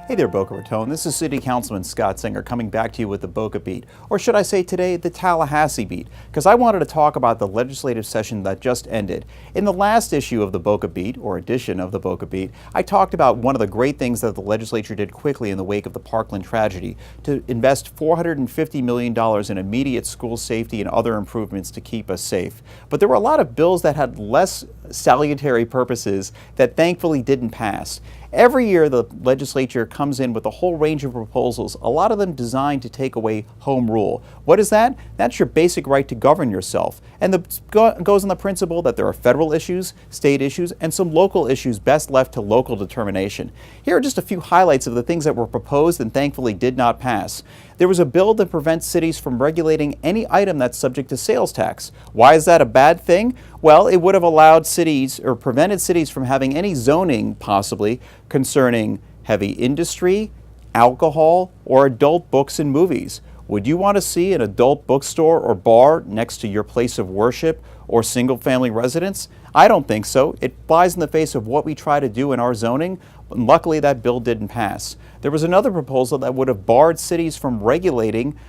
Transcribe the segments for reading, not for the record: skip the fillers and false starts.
Hey there, Boca Raton. This is City Councilman Scott Singer coming back to you with the Boca Beat, or should I say today, the Tallahassee Beat, because I wanted to talk about the legislative session that just ended. In the last issue of the Boca Beat, or edition of the Boca Beat, I talked about one of the great things that the legislature did quickly in the wake of the Parkland tragedy, to invest $450 million in immediate school safety and other improvements to keep us safe. But there were a lot of bills that had less salutary purposes that thankfully didn't pass. Every year the legislature comes in with a whole range of proposals, a lot of them designed to take away home rule. What is that? That's your basic right to govern yourself. And it goes on the principle that there are federal issues, state issues, and some local issues best left to local determination. Here are just a few highlights of the things that were proposed and thankfully did not pass. There was a bill that prevents cities from regulating any item that's subject to sales tax. Why is that a bad thing? Well, it would have allowed cities, or prevented cities from having any zoning, possibly, concerning heavy industry, alcohol, or adult books and movies. Would you want to see an adult bookstore or bar next to your place of worship or single-family residence? I don't think so. It flies in the face of what we try to do in our zoning. Luckily, that bill didn't pass. There was another proposal that would have barred cities from regulating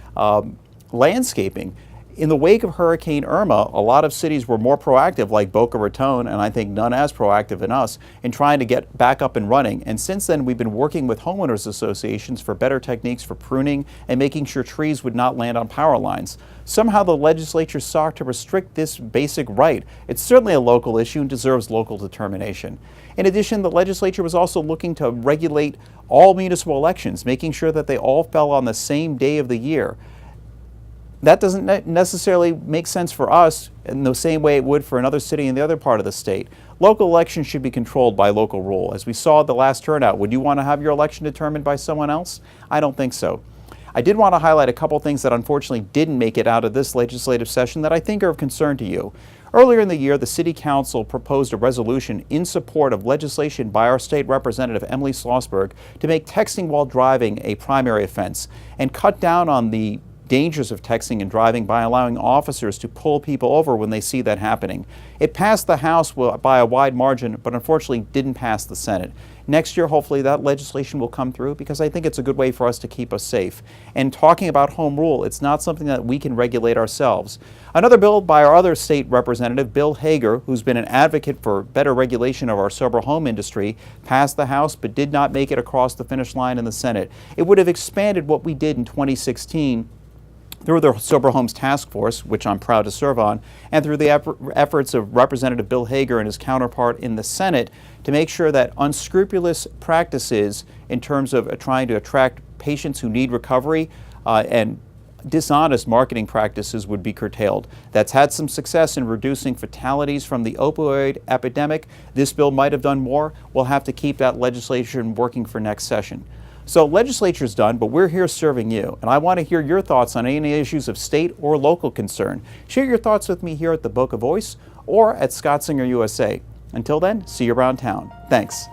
landscaping. In the wake of Hurricane Irma, a lot of cities were more proactive, like Boca Raton, and I think none as proactive in us, in trying to get back up and running. And since then, we've been working with homeowners associations for better techniques for pruning and making sure trees would not land on power lines. Somehow the legislature sought to restrict this basic right. It's certainly a local issue and deserves local determination. In addition, the legislature was also looking to regulate all municipal elections, making sure that they all fell on the same day of the year. That doesn't necessarily make sense for us in the same way it would for another city in the other part of the state. Local elections should be controlled by local rule. As we saw at the last turnout, would you want to have your election determined by someone else? I don't think so. I did want to highlight a couple things that unfortunately didn't make it out of this legislative session that I think are of concern to you. Earlier in the year, the City Council proposed a resolution in support of legislation by our state representative, Emily Schlossberg, to make texting while driving a primary offense and cut down on the dangers of texting and driving by allowing officers to pull people over when they see that happening. It passed the House by a wide margin, but unfortunately didn't pass the Senate. Next year, hopefully that legislation will come through because I think it's a good way for us to keep us safe. And talking about home rule, it's not something that we can regulate ourselves. Another bill by our other state representative, Bill Hager, who's been an advocate for better regulation of our sober home industry, passed the House but did not make it across the finish line in the Senate. It would have expanded what we did in 2016 through the Sober Homes Task Force, which I'm proud to serve on, and through the efforts of Representative Bill Hager and his counterpart in the Senate to make sure that unscrupulous practices in terms of trying to attract patients who need recovery and dishonest marketing practices would be curtailed. That's had some success in reducing fatalities from the opioid epidemic. This bill might have done more. We'll have to keep that legislation working for next session. So legislature's done, but we're here serving you, and I want to hear your thoughts on any issues of state or local concern. Share your thoughts with me here at the Boca Voice or at Scott Singer USA. Until then, see you around town. Thanks.